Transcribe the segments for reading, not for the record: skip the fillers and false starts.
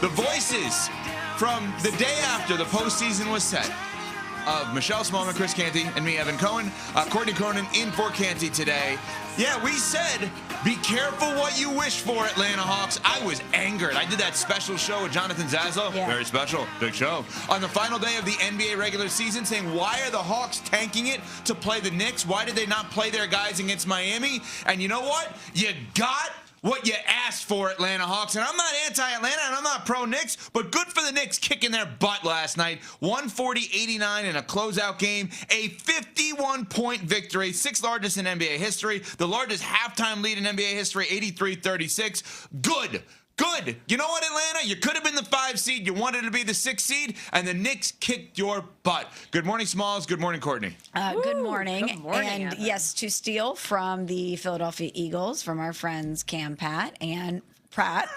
The voices from the day after the postseason was set of Michelle Smallman, Chris Canty, and me, Evan Cohen. Courtney Cronin in for Canty today. Yeah, we said, be careful what you wish for, Atlanta Hawks. I was angered. I did that special show with Jonathan Zaslow. Yeah. Very special. Big show. On the final day of the NBA regular season, saying, why are the Hawks tanking it to play the Knicks? Why did they not play their guys against Miami? And you know what? You got what you asked for, Atlanta Hawks. And I'm not anti-Atlanta, and I'm not pro-Knicks, but good for the Knicks kicking their butt last night. 140-89 in a closeout game. A 51-point victory, sixth largest in NBA history. The largest halftime lead in NBA history, 83-36. Good. Good. You know what, Atlanta? You could have been the 5 seed. You wanted to be the 6 seed, and the Knicks kicked your butt. Good morning, Smalls. Good morning, Courtney. Good morning. Good morning, and Evan. yes, to steal from the Philadelphia Eagles, from our friends Cam Pratt and Pat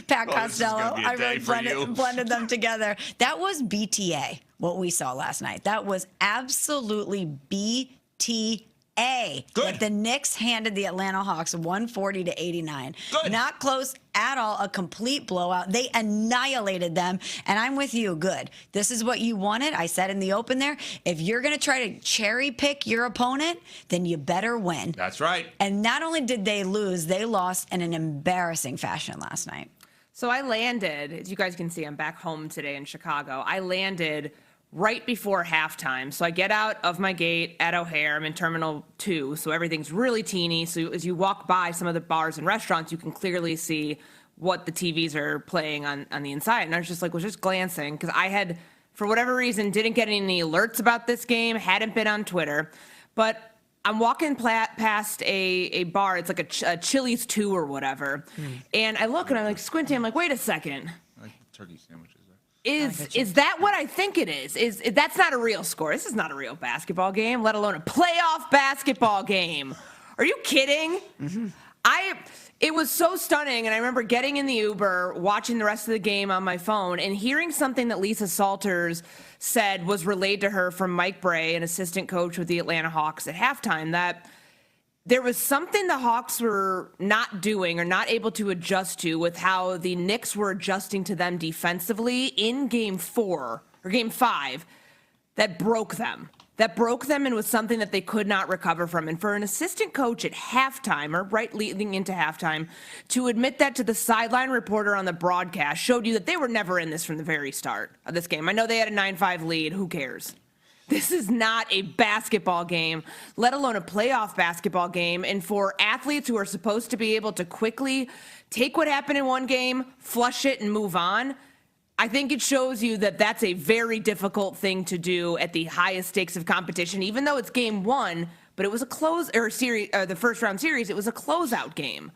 Costello. I really blended them together. That was BTA, what we saw last night. That was absolutely BTA. Good. That the Knicks handed the Atlanta Hawks 140-89. Good. Not close at all, a complete blowout. They annihilated them, and I'm with you. Good. This is what you wanted. I said in the open there, if you're going to try to cherry pick your opponent, then you better win. That's right. And not only did they lose, they lost in an embarrassing fashion last night. So I landed, as you guys can see, I'm back home today in Chicago. I landed right before halftime. So I get out of my gate at O'Hare. I'm in Terminal 2, so everything's really teeny. So as you walk by some of the bars and restaurants, you can clearly see what the TVs are playing on the inside. And I was just glancing, because I had, for whatever reason, didn't get any alerts about this game, hadn't been on Twitter. But I'm walking past a bar. It's like a Chili's 2 or whatever. And I look, and I'm like squinting. I'm like, wait a second. I like turkey sandwiches. Is that what I think it is? That's not a real score. This is not a real basketball game, let alone a playoff basketball game. Are you kidding? Mm-hmm. It was so stunning, and I remember getting in the Uber, watching the rest of the game on my phone, and hearing something that Lisa Salters said was relayed to her from Mike Bray, an assistant coach with the Atlanta Hawks at halftime, that there was something the Hawks were not doing or not able to adjust to with how the Knicks were adjusting to them defensively in Game 4 or Game 5 that broke them. That broke them and was something that they could not recover from. And for an assistant coach at halftime, or right leading into halftime, to admit that to the sideline reporter on the broadcast showed you that they were never in this from the very start of this game. I know they had a 9-5 lead. Who cares? This is not a basketball game, let alone a playoff basketball game. And for athletes who are supposed to be able to quickly take what happened in one game, flush it, and move on, I think it shows you that that's a very difficult thing to do at the highest stakes of competition, even though it's Game 1, but it was a series, the first round series, it was a closeout game.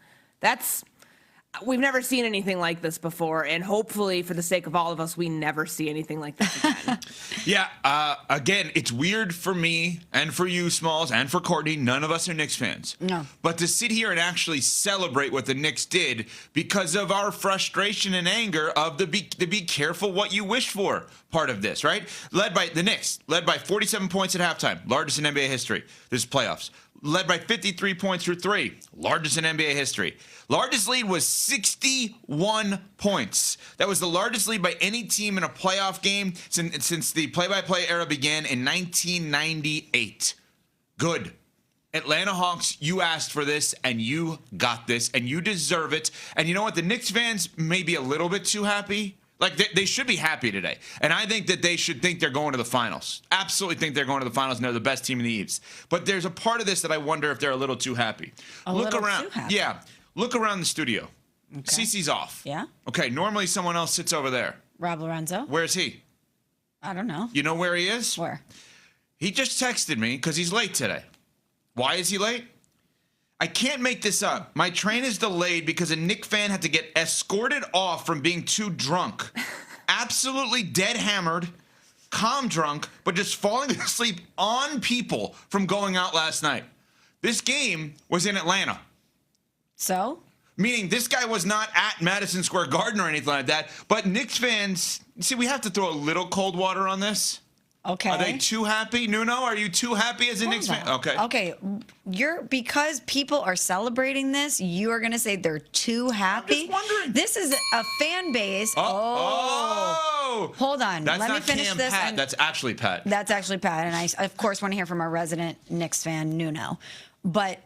We've never seen anything like this before, and hopefully, for the sake of all of us, we never see anything like this again. Yeah, again, it's weird for me and for you, Smalls, and for Courtney. None of us are Knicks fans. No. But to sit here and actually celebrate what the Knicks did because of our frustration and anger of the be careful what you wish for part of this, right? Led by the Knicks, led by 47 points at halftime, largest in NBA history. This is playoffs. Led by 53 points through 3, largest in NBA history. Largest lead was 61 points. That was the largest lead by any team in a playoff game since the play-by-play era began in 1998. Good. Atlanta Hawks, you asked for this, and you got this, and you deserve it. And you know what? The Knicks fans may be a little bit too happy. Like, they should be happy today. And I think that they should think they're going to the finals. Absolutely think they're going to the finals, and they're the best team in the East. But there's a part of this that I wonder if they're a little too happy. Look around. Yeah. Look around the studio. Okay. Cece's off. Yeah. Okay, normally someone else sits over there. Rob Lorenzo. Where's he? I don't know. You know where he is? Where? He just texted me because he's late today. Why is he late? I can't make this up. My train is delayed because a Knick fan had to get escorted off from being too drunk. Absolutely dead hammered, calm drunk, but just falling asleep on people from going out last night. This game was in Atlanta. So? Meaning this guy was not at Madison Square Garden or anything like that. But Knicks fans, see, we have to throw a little cold water on this. Okay. Are they too happy? Nuno, are you too happy as a Knicks fan? Okay. Okay. Because people are celebrating this, you are going to say they're too happy? I'm just wondering. This is a fan base. Oh. Hold on. That's Let me not finish Cam this. Pat. That's actually Pat. That's actually Pat. And I, of course, want to hear from our resident Knicks fan, Nuno. But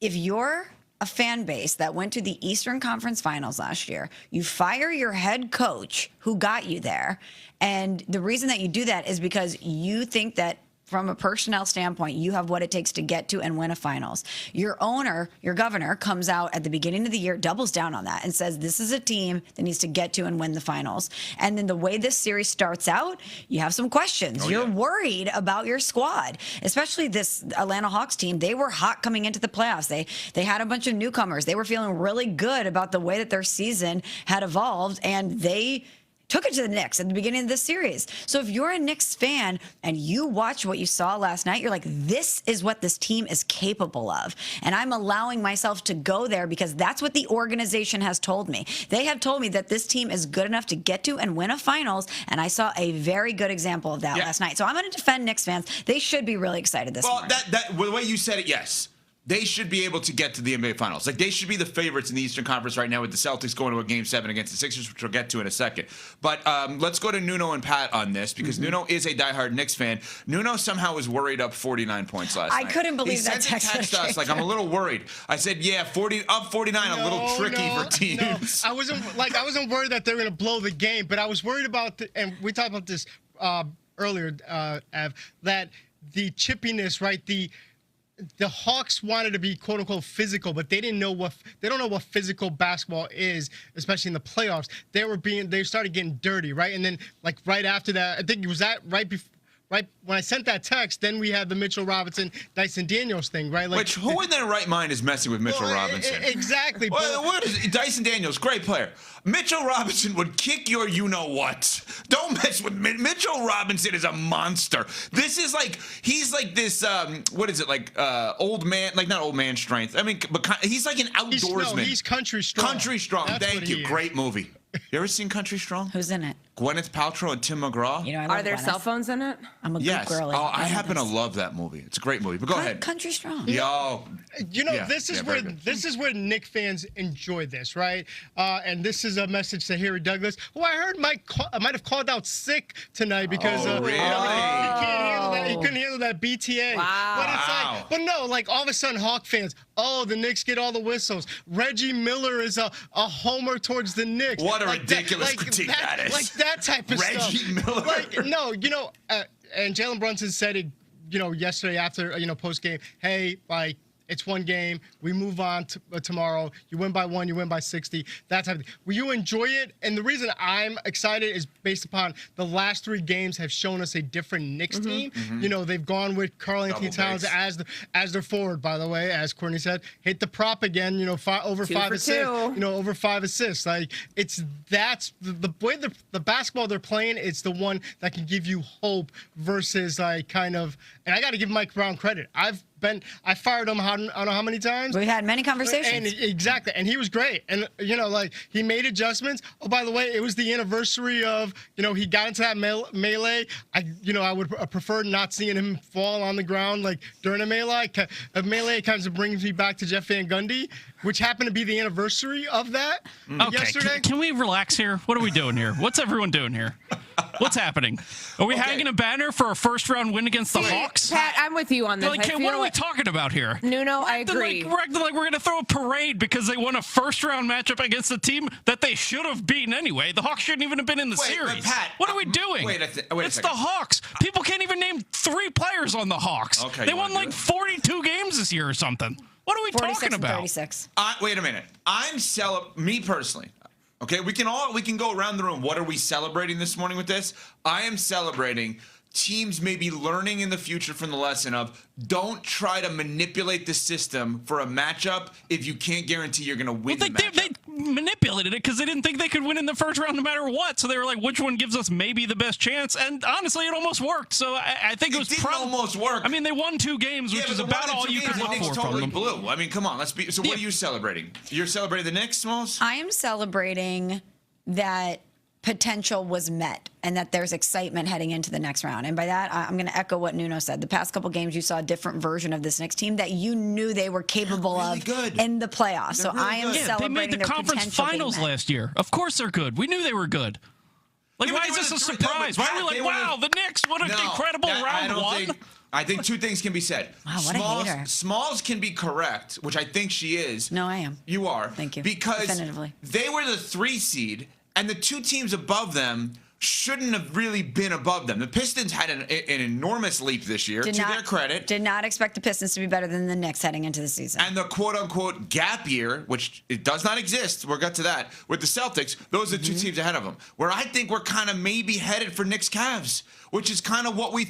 if you're a fan base that went to the Eastern Conference Finals last year, you fire your head coach who got you there. And the reason that you do that is because you think that from a personnel standpoint, you have what it takes to get to and win a finals. Your owner, your governor, comes out at the beginning of the year, doubles down on that and says, this is a team that needs to get to and win the finals. And then the way this series starts out, you have some questions. You're worried about your squad, especially this Atlanta Hawks team. They were hot coming into the playoffs. They had a bunch of newcomers. They were feeling really good about the way that their season had evolved, and they took it to the Knicks at the beginning of this series. So if you're a Knicks fan and you watch what you saw last night, you're like, this is what this team is capable of. And I'm allowing myself to go there because that's what the organization has told me. They have told me that this team is good enough to get to and win a finals. And I saw a very good example of that last night. So I'm going to defend Knicks fans. They should be really excited this morning. Well, the way you said it, yes. They should be able to get to the NBA Finals. Like, they should be the favorites in the Eastern Conference right now with the Celtics going to a Game 7 against the Sixers, which we'll get to in a second. But let's go to Nuno and Pat on this because Nuno is a diehard Knicks fan. Nuno somehow was worried up 49 points last night. I couldn't believe that text. He sent a text us like, I'm a little worried. I said, yeah, 49, a little tricky for teams. No. I wasn't worried that they were going to blow the game, but I was worried about, and we talked about this earlier, Ev, that the chippiness, right, the Hawks wanted to be quote unquote physical, but they don't know what physical basketball is, especially in the playoffs. They started getting dirty, right? And then like right after that, I think it was that right when I sent that text, then we had the Mitchell Robinson, Dyson Daniels thing, right? Like, who in their right mind is messing with Mitchell Robinson? Exactly. What is it? Dyson Daniels, great player. Mitchell Robinson would kick your you-know-what. Don't mess with Mitchell Robinson is a monster. This is like, he's like this, what is it, like old man, like not old man strength. I mean, but he's like an outdoorsman. He's country strong. Country strong. Thank you. Great movie. You ever seen Country Strong? Who's in it? Gwyneth Paltrow and Tim McGraw. You know, Are there cell phones in it? I'm a good girl. I happen to love that movie. It's a great movie. But go ahead. Country Strong. Yo. You know, this is where Knicks fans enjoy this, right? And this is a message to Harry Douglas, who I heard might have called out sick tonight because really? He couldn't handle that BTA. Wow. But it's like, but no, like all of a sudden Hawk fans, the Knicks get all the whistles. Reggie Miller is a homer towards the Knicks. What a ridiculous critique that is. Like that type of stuff. Reggie Miller. Like, no, and Jalen Brunson said it, yesterday after, post game, hey, like, it's one game. We move on tomorrow. You win by 1. You win by 60. That type of thing. Will you enjoy it? And the reason I'm excited is based upon the last 3 games have shown us a different Knicks team. They've gone with Karl-Anthony Towns as their forward, by the way, as Courtney said. Hit the prop again, over 5 assists. Over 5 assists. Like, that's the way the basketball they're playing, it's the one that can give you hope versus like kind of, and I got to give Mike Brown credit. I fired him I don't know how many times. We had many conversations. Exactly. And he was great. And, he made adjustments. Oh, by the way, it was the anniversary of, he got into that melee. I would prefer not seeing him fall on the ground, like, during a melee. A melee kind of brings me back to Jeff Van Gundy, which happened to be the anniversary of that yesterday. Can we relax here? What are we doing here? What's everyone doing here? What's happening? Are we hanging a banner for a first-round win against the Hawks? Pat, I'm with you on this. Like, what are we talking about here? Nuno, I agree. We're acting like we're going to throw a parade because they won a first-round matchup against a team that they should have beaten anyway. The Hawks shouldn't even have been in the series. Pat, what are we doing? Wait a it's second. the Hawks. People can't even name 3 players on the Hawks. Okay, they won like 42 games this year or something. What are we talking about? 36. Wait a minute. Me personally. Okay, we can go around the room. What are we celebrating this morning with this? I am celebrating teams may be learning in the future from the lesson of don't try to manipulate the system for a matchup if you can't guarantee you're going to win the matchup. They manipulated it because they didn't think they could win in the first round no matter what. So they were like, which one gives us maybe the best chance? And honestly, it almost worked. So I think it didn't almost work. I mean, they won 2 games, which is about all you could look for from them. Blue. I mean, come on. So what are you celebrating? You're celebrating the Knicks, Smalls? I am celebrating that potential was met and that there's excitement heading into the next round. And by that, I'm going to echo what Nuno said. The past couple games, you saw a different version of this Knicks team that you knew they were capable of in the playoffs. So I am celebrating they made the conference finals last year. Of course they're good. We knew they were good. Like, why is this a surprise? Why are we like, wow, the Knicks, what an incredible round one? I think two things can be said. Wow, what a hater. Smalls can be correct, which I think she is. No, I am. You are. Thank you. Because definitively. They were the 3 seed, and the 2 teams above them shouldn't have really been above them. The Pistons had an enormous leap this year, to their credit. Did not expect the Pistons to be better than the Knicks heading into the season. And the quote-unquote gap year, which it does not exist, we'll get to that, with the Celtics, those are 2 teams ahead of them. Where I think we're kind of maybe headed for Knicks Cavs, which is kind of what we